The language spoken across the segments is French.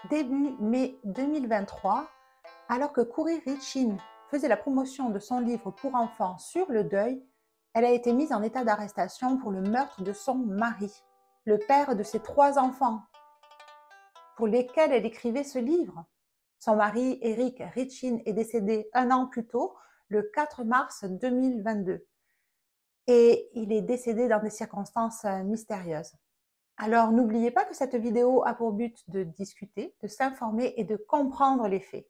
Début mai 2023, alors que Kouri Richin faisait la promotion de son livre pour enfants sur le deuil, elle a été mise en état d'arrestation pour le meurtre de son mari, le père de ses 3 enfants, pour lesquels elle écrivait ce livre. Son mari, Eric Richin, est décédé 1 an plus tôt, le 4 mars 2022. Et il est décédé dans des circonstances mystérieuses. Alors n'oubliez pas que cette vidéo a pour but de discuter, de s'informer et de comprendre les faits.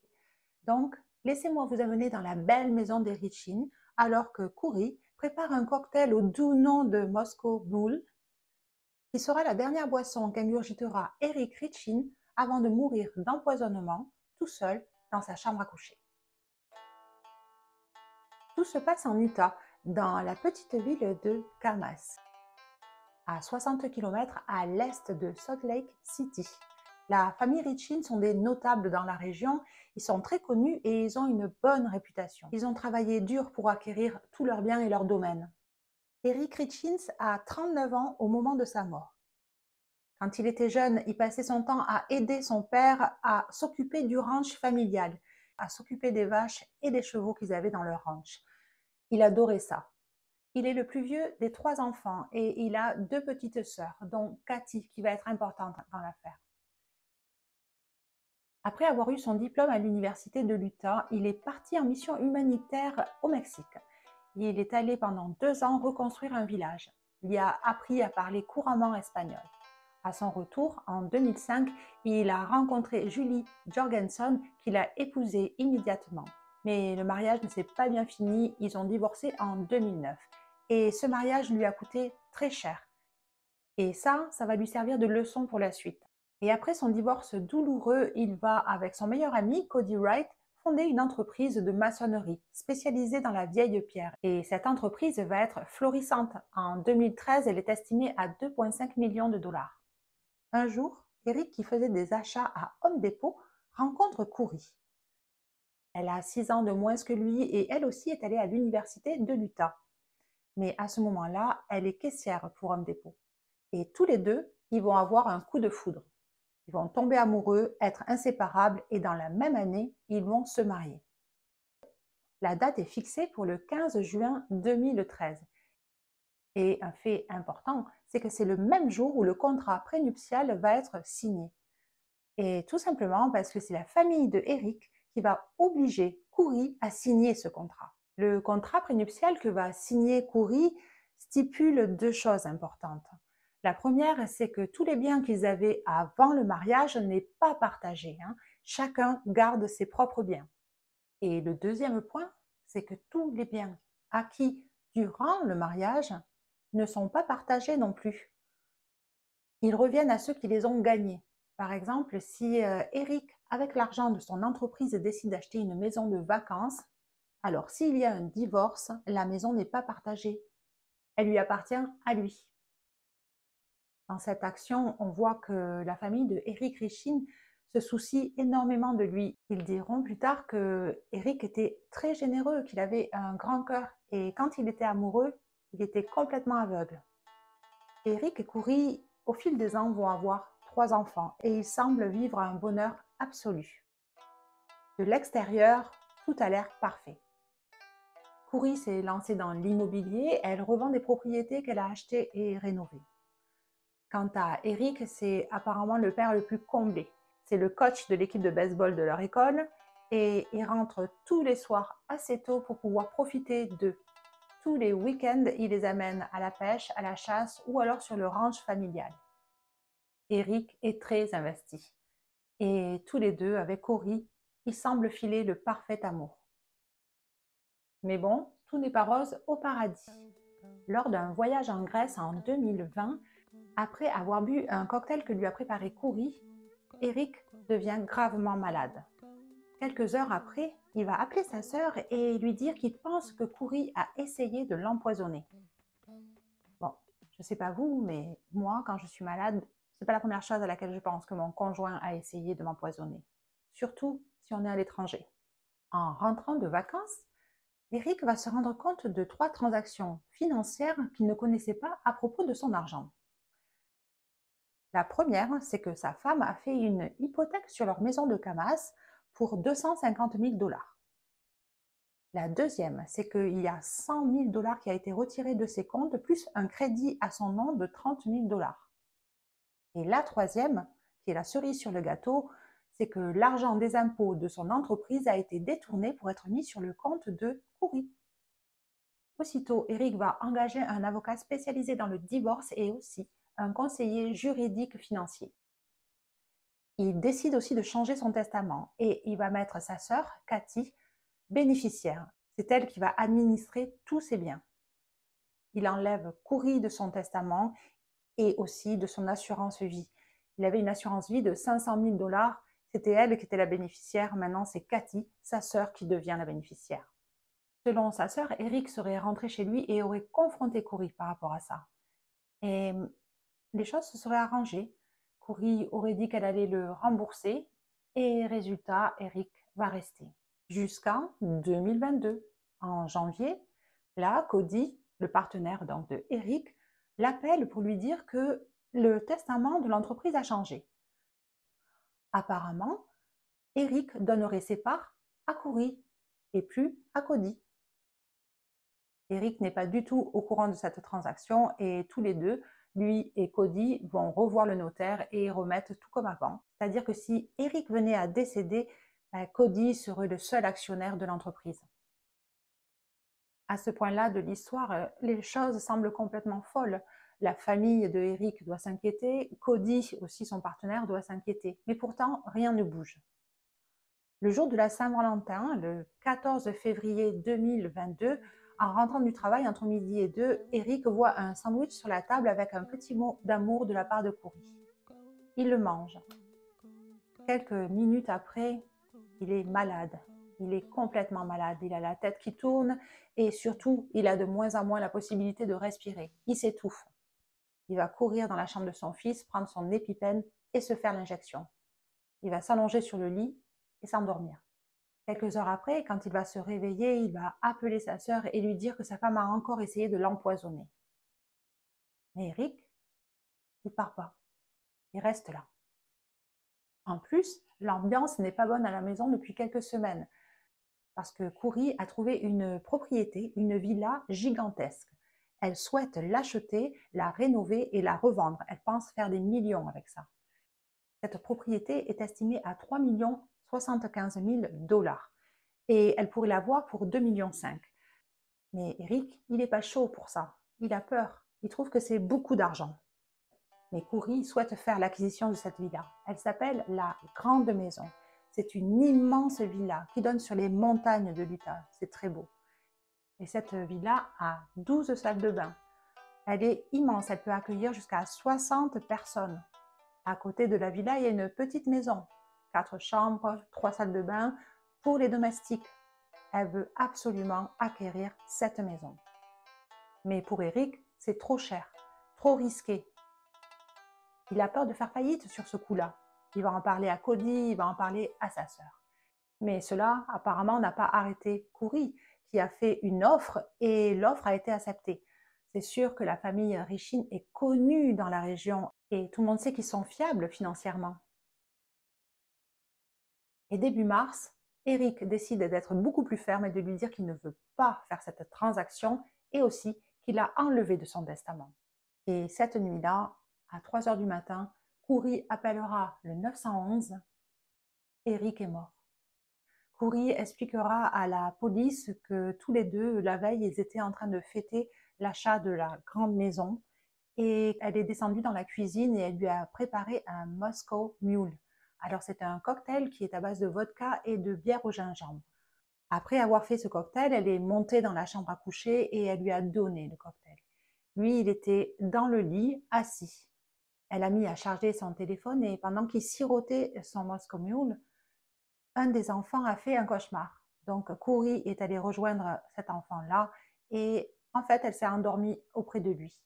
Donc, laissez-moi vous amener dans la belle maison des Richin, alors que Kouri prépare un cocktail au doux nom de Moscow Mule, qui sera la dernière boisson qu'ingurgitera Eric Richin avant de mourir d'empoisonnement, tout seul, dans sa chambre à coucher. Tout se passe en Utah, dans la petite ville de Camas, à 60 km à l'est de Salt Lake City. La famille Richin sont des notables dans la région, ils sont très connus et ils ont une bonne réputation. Ils ont travaillé dur pour acquérir tous leurs biens et leurs domaines. Eric Richin a 39 ans au moment de sa mort. Quand il était jeune, il passait son temps à aider son père à s'occuper du ranch familial, à s'occuper des vaches et des chevaux qu'ils avaient dans leur ranch. Il adorait ça. Il est le plus vieux des 3 enfants et il a 2 petites sœurs, dont Cathy, qui va être importante dans l'affaire. Après avoir eu son diplôme à l'université de l'Utah, il est parti en mission humanitaire au Mexique. Il est allé pendant 2 ans reconstruire un village. Il y a appris à parler couramment espagnol. À son retour, en 2005, il a rencontré Julie Jorgensen, qu'il a épousée immédiatement. Mais le mariage ne s'est pas bien fini, ils ont divorcé en 2009. Et ce mariage lui a coûté très cher. Et ça va lui servir de leçon pour la suite. Et après son divorce douloureux, il va, avec son meilleur ami, Cody Wright, fonder une entreprise de maçonnerie spécialisée dans la vieille pierre. Et cette entreprise va être florissante. En 2013, elle est estimée à 2,5 millions de dollars. Un jour, Eric, qui faisait des achats à Home Depot, rencontre Kouri. Elle a 6 ans de moins que lui et elle aussi est allée à l'université de l'Utah. Mais à ce moment-là, elle est caissière pour Home Depot. Et tous les deux, ils vont avoir un coup de foudre. Ils vont tomber amoureux, être inséparables et dans la même année, ils vont se marier. La date est fixée pour le 15 juin 2013. Et un fait important, c'est que c'est le même jour où le contrat prénuptial va être signé. Et tout simplement parce que c'est la famille de Eric qui va obliger Kouri à signer ce contrat. Le contrat prénuptial que va signer Kouri stipule 2 choses importantes. La première, c'est que tous les biens qu'ils avaient avant le mariage n'est pas partagé. Chacun garde ses propres biens. Et le deuxième point, c'est que tous les biens acquis durant le mariage ne sont pas partagés non plus. Ils reviennent à ceux qui les ont gagnés. Par exemple, si Eric, avec l'argent de son entreprise, décide d'acheter une maison de vacances, alors s'il y a un divorce, la maison n'est pas partagée. Elle lui appartient à lui. Dans cette action, on voit que la famille de Eric Richin se soucie énormément de lui. Ils diront plus tard que Eric était très généreux, qu'il avait un grand cœur et quand il était amoureux, il était complètement aveugle. Eric et Kouri, au fil des ans, vont avoir 3 enfants et ils semblent vivre un bonheur absolu. De l'extérieur, tout a l'air parfait. Kouri s'est lancée dans l'immobilier, elle revend des propriétés qu'elle a achetées et rénovées. Quant à Eric, c'est apparemment le père le plus comblé. C'est le coach de l'équipe de baseball de leur école et il rentre tous les soirs assez tôt pour pouvoir profiter d'eux. Tous les week-ends, il les amène à la pêche, à la chasse ou alors sur le ranch familial. Eric est très investi. Et tous les deux, avec Kouri, ils semblent filer le parfait amour. Mais bon, tout n'est pas rose au paradis. Lors d'un voyage en Grèce en 2020, après avoir bu un cocktail que lui a préparé Kouri, Eric devient gravement malade. Quelques heures après, il va appeler sa sœur et lui dire qu'il pense que Kouri a essayé de l'empoisonner. Bon, je ne sais pas vous, mais moi, quand je suis malade, c'est pas la première chose à laquelle je pense que mon conjoint a essayé de m'empoisonner. Surtout si on est à l'étranger. En rentrant de vacances, Eric va se rendre compte de 3 transactions financières qu'il ne connaissait pas à propos de son argent. La première, c'est que sa femme a fait une hypothèque sur leur maison de Camas pour 250 000 dollars. La deuxième, c'est qu'il y a 100 000 dollars qui a été retiré de ses comptes, plus un crédit à son nom de 30 000 dollars. Et la troisième, qui est la cerise sur le gâteau, c'est que l'argent des impôts de son entreprise a été détourné pour être mis sur le compte de Coury. Aussitôt, Eric va engager un avocat spécialisé dans le divorce et aussi un conseiller juridique financier. Il décide aussi de changer son testament et il va mettre sa sœur, Cathy, bénéficiaire. C'est elle qui va administrer tous ses biens. Il enlève Coury de son testament et aussi de son assurance vie. Il avait une assurance vie de 500 000 dollars. C'était elle qui était la bénéficiaire. Maintenant, c'est Cathy, sa sœur, qui devient la bénéficiaire. Selon sa sœur, Eric serait rentré chez lui et aurait confronté Coury par rapport à ça. Et les choses se seraient arrangées. Coury aurait dit qu'elle allait le rembourser et résultat, Eric va rester. Jusqu'en 2022. En janvier, là, Cody, le partenaire donc de Eric, l'appelle pour lui dire que le testament de l'entreprise a changé. Apparemment, Eric donnerait ses parts à Coury et plus à Cody. Eric n'est pas du tout au courant de cette transaction et tous les deux, lui et Cody, vont revoir le notaire et remettre tout comme avant. C'est-à-dire que si Eric venait à décéder, Cody serait le seul actionnaire de l'entreprise. À ce point-là de l'histoire, les choses semblent complètement folles. La famille de Eric doit s'inquiéter, Cody, aussi son partenaire, doit s'inquiéter. Mais pourtant, rien ne bouge. Le jour de la Saint-Valentin, le 14 février 2022, en rentrant du travail entre midi et 2, Eric voit un sandwich sur la table avec un petit mot d'amour de la part de Coury. Il le mange. Quelques minutes après, il est malade. Il est complètement malade. Il a la tête qui tourne et surtout, il a de moins en moins la possibilité de respirer. Il s'étouffe. Il va courir dans la chambre de son fils, prendre son épipène et se faire l'injection. Il va s'allonger sur le lit et s'endormir. Quelques heures après, quand il va se réveiller, il va appeler sa sœur et lui dire que sa femme a encore essayé de l'empoisonner. Mais Eric, il part pas. Il reste là. En plus, l'ambiance n'est pas bonne à la maison depuis quelques semaines parce que Coury a trouvé une propriété, une villa gigantesque. Elle souhaite l'acheter, la rénover et la revendre. Elle pense faire des millions avec ça. Cette propriété est estimée à 3 75 000 dollars et elle pourrait l'avoir pour 2,5 millions. Mais Eric, il n'est pas chaud pour ça. Il a peur. Il trouve que c'est beaucoup d'argent. Mais Coury souhaite faire l'acquisition de cette villa. Elle s'appelle la Grande Maison. C'est une immense villa qui donne sur les montagnes de l'Utah. C'est très beau. Et cette villa a 12 salles de bain. Elle est immense. Elle peut accueillir jusqu'à 60 personnes. À côté de la villa, il y a une petite maison. 4 chambres, 3 salles de bain pour les domestiques. Elle veut absolument acquérir cette maison. Mais pour Eric, c'est trop cher, trop risqué. Il a peur de faire faillite sur ce coup-là. Il va en parler à Cody, il va en parler à sa sœur. Mais cela, apparemment, n'a pas arrêté Coury, qui a fait une offre et l'offre a été acceptée. C'est sûr que la famille Richine est connue dans la région et tout le monde sait qu'ils sont fiables financièrement. Et début mars, Eric décide d'être beaucoup plus ferme et de lui dire qu'il ne veut pas faire cette transaction et aussi qu'il a enlevé de son testament. Et cette nuit-là, à 3 heures du matin, Coury appellera le 911. Eric est mort. Coury expliquera à la police que tous les deux, la veille, ils étaient en train de fêter l'achat de la grande maison et elle est descendue dans la cuisine et elle lui a préparé un Moscow Mule. Alors c'est un cocktail qui est à base de vodka et de bière au gingembre. Après avoir fait ce cocktail, elle est montée dans la chambre à coucher et elle lui a donné le cocktail. Lui, il était dans le lit, assis. Elle a mis à charger son téléphone et pendant qu'il sirotait son Moscow Mule, un des enfants a fait un cauchemar. Donc Coury est allée rejoindre cet enfant-là et en fait, elle s'est endormie auprès de lui.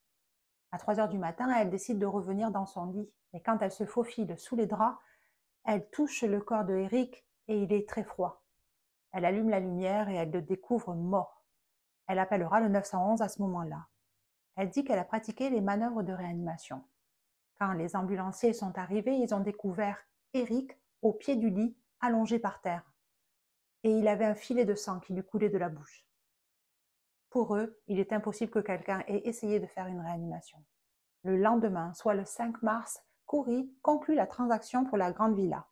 À 3 heures du matin, elle décide de revenir dans son lit. Et quand elle se faufile sous les draps, elle touche le corps de Eric et il est très froid. Elle allume la lumière et elle le découvre mort. Elle appellera le 911 à ce moment-là. Elle dit qu'elle a pratiqué les manœuvres de réanimation. Quand les ambulanciers sont arrivés, ils ont découvert Eric au pied du lit, allongé par terre. Et il avait un filet de sang qui lui coulait de la bouche. Pour eux, il est impossible que quelqu'un ait essayé de faire une réanimation. Le lendemain, soit le 5 mars, Corey conclut la transaction pour la grande villa.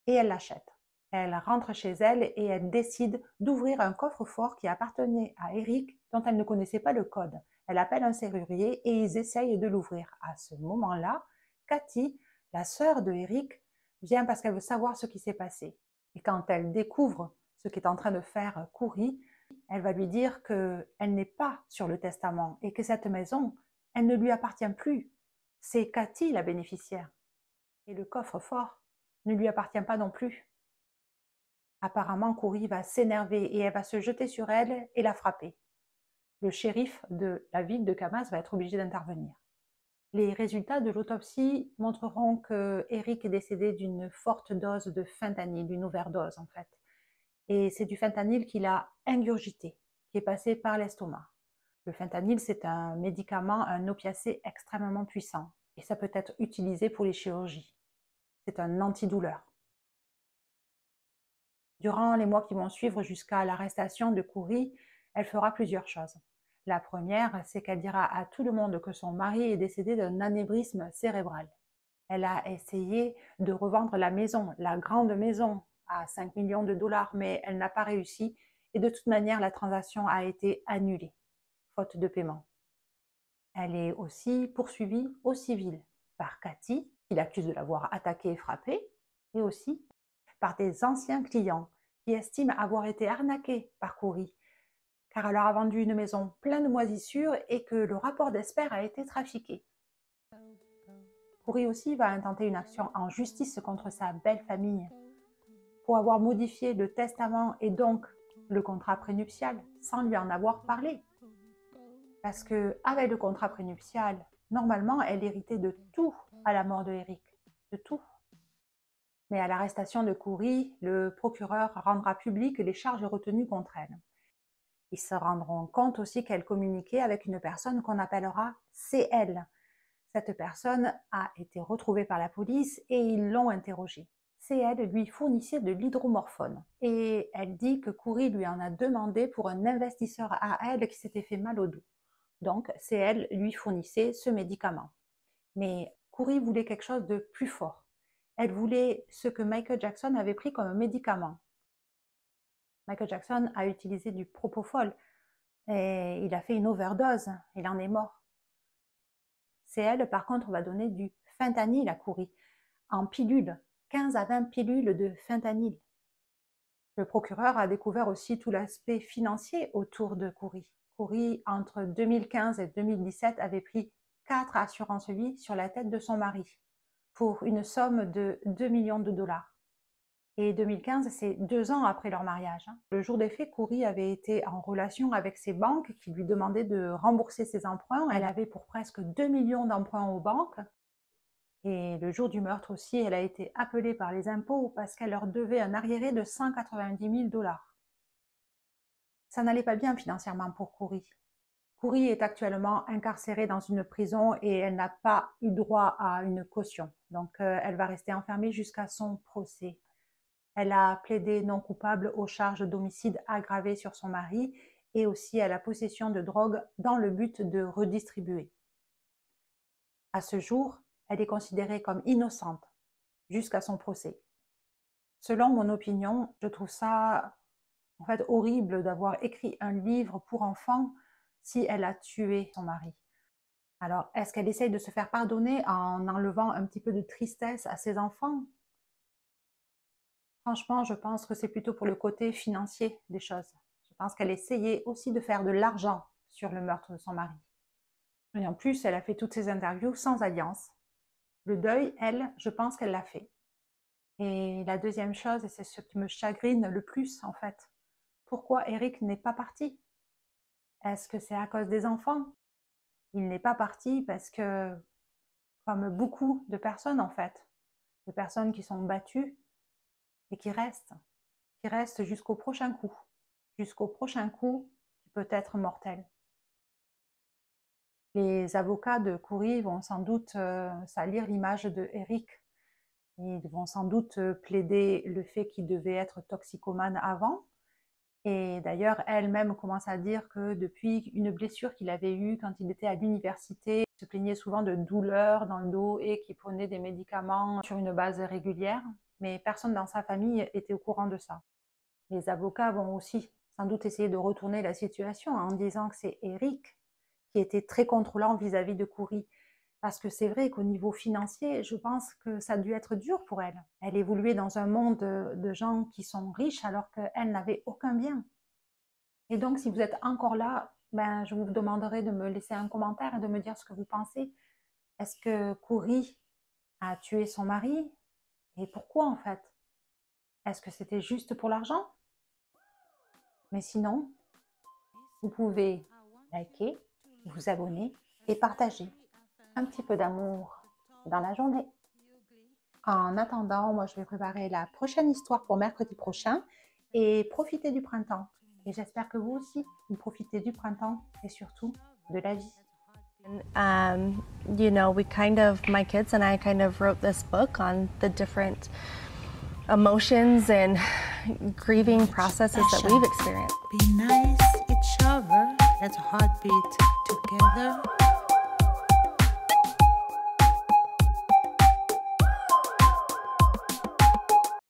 Et elle l'achète. Elle rentre chez elle et elle décide d'ouvrir un coffre-fort qui appartenait à Eric, dont elle ne connaissait pas le code. Elle appelle un serrurier et ils essayent de l'ouvrir. À ce moment-là, Cathy, la sœur de Eric, vient parce qu'elle veut savoir ce qui s'est passé. Et quand elle découvre ce qu'est en train de faire Corey, elle va lui dire qu'elle n'est pas sur le testament et que cette maison, elle ne lui appartient plus. C'est Cathy la bénéficiaire. Et le coffre-fort ne lui appartient pas non plus. Apparemment, Corey va s'énerver et elle va se jeter sur elle et la frapper. Le shérif de la ville de Camas va être obligé d'intervenir. Les résultats de l'autopsie montreront que Eric est décédé d'une forte dose de fentanyl, une overdose en fait. Et c'est du fentanyl qu'il a ingurgité, qui est passé par l'estomac. Le fentanyl, c'est un médicament, un opiacé extrêmement puissant. Et ça peut être utilisé pour les chirurgies. C'est un antidouleur. Durant les mois qui vont suivre jusqu'à l'arrestation de Corey, elle fera plusieurs choses. La première, c'est qu'elle dira à tout le monde que son mari est décédé d'un anévrisme cérébral. Elle a essayé de revendre la maison, la grande maison, à 5 millions de dollars, mais elle n'a pas réussi et de toute manière, la transaction a été annulée, faute de paiement. Elle est aussi poursuivie au civil par Cathy, qui l'accuse de l'avoir attaquée et frappée, et aussi par des anciens clients qui estiment avoir été arnaqués par Corey, car elle leur a vendu une maison pleine de moisissures et que le rapport d'expert a été trafiqué. Corey aussi va intenter une action en justice contre sa belle famille pour avoir modifié le testament et donc le contrat prénuptial sans lui en avoir parlé. Parce qu'avec le contrat prénuptial, normalement, elle héritait de tout à la mort de Eric, de tout. Mais à l'arrestation de Corey, le procureur rendra public les charges retenues contre elle. Ils se rendront compte aussi qu'elle communiquait avec une personne qu'on appellera CL. Cette personne a été retrouvée par la police et ils l'ont interrogée. CL lui fournissait de l'hydromorphone et elle dit que Corey lui en a demandé pour un investisseur à elle qui s'était fait mal au dos. Donc CL lui fournissait ce médicament. Mais Corey voulait quelque chose de plus fort. Elle voulait ce que Michael Jackson avait pris comme médicament. Michael Jackson a utilisé du propofol et il a fait une overdose, il en est mort. CL, par contre, va donner du fentanyl à Corey, en pilules, 15 à 20 pilules de fentanyl. Le procureur a découvert aussi tout l'aspect financier autour de Corey. Corey, entre 2015 et 2017, avait pris 4 assurances vie sur la tête de son mari pour une somme de 2 millions de dollars. Et 2015, c'est 2 ans après leur mariage. Le jour des faits, Corey avait été en relation avec ses banques qui lui demandaient de rembourser ses emprunts. Elle avait pour presque 2 millions d'emprunts aux banques. Et le jour du meurtre aussi, elle a été appelée par les impôts parce qu'elle leur devait un arriéré de 190 000 dollars. Ça n'allait pas bien financièrement pour Corey. Corey est actuellement incarcérée dans une prison et elle n'a pas eu droit à une caution. Donc elle va rester enfermée jusqu'à son procès. Elle a plaidé non coupable aux charges d'homicide aggravé sur son mari et aussi à la possession de drogue dans le but de redistribuer. À ce jour, elle est considérée comme innocente jusqu'à son procès. Selon mon opinion, je trouve ça en fait horrible d'avoir écrit un livre pour enfants si elle a tué son mari. Alors, est-ce qu'elle essaye de se faire pardonner en enlevant un petit peu de tristesse à ses enfants? Franchement, je pense que c'est plutôt pour le côté financier des choses. Je pense qu'elle essayait aussi de faire de l'argent sur le meurtre de son mari. Et en plus, elle a fait toutes ces interviews sans alliance. Le deuil, elle, je pense qu'elle l'a fait. Et la deuxième chose, et c'est ce qui me chagrine le plus en fait, pourquoi Eric n'est pas parti? Est-ce que c'est à cause des enfants? Il n'est pas parti parce que, comme beaucoup de personnes en fait, de personnes qui sont battues et qui restent jusqu'au prochain coup qui peut être mortel. Les avocats de Kouri vont sans doute salir l'image de Eric. Ils vont sans doute plaider le fait qu'il devait être toxicomane avant. Et d'ailleurs, elle-même commence à dire que depuis une blessure qu'il avait eue quand il était à l'université, il se plaignait souvent de douleurs dans le dos et qu'il prenait des médicaments sur une base régulière. Mais personne dans sa famille était au courant de ça. Les avocats vont aussi sans doute essayer de retourner la situation en disant que c'est Eric qui était très contrôlant vis-à-vis de Kouri. Parce que c'est vrai qu'au niveau financier, je pense que ça a dû être dur pour elle. Elle évoluait dans un monde de gens qui sont riches alors qu'elle n'avait aucun bien. Et donc, si vous êtes encore là, ben, je vous demanderai de me laisser un commentaire et de me dire ce que vous pensez. Est-ce que Kouri a tué son mari? Et pourquoi en fait? Est-ce que c'était juste pour l'argent? Mais sinon, vous pouvez liker, vous abonner et partager un petit peu d'amour dans la journée. En attendant, moi je vais préparer la prochaine histoire pour mercredi prochain et profiter du printemps. Et j'espère que vous aussi, vous profitez du printemps et surtout de la vie. You know, my kids and I kind of wrote this book on the different emotions and grieving processes that we've experienced. Be nice each other, let's heartbeat together.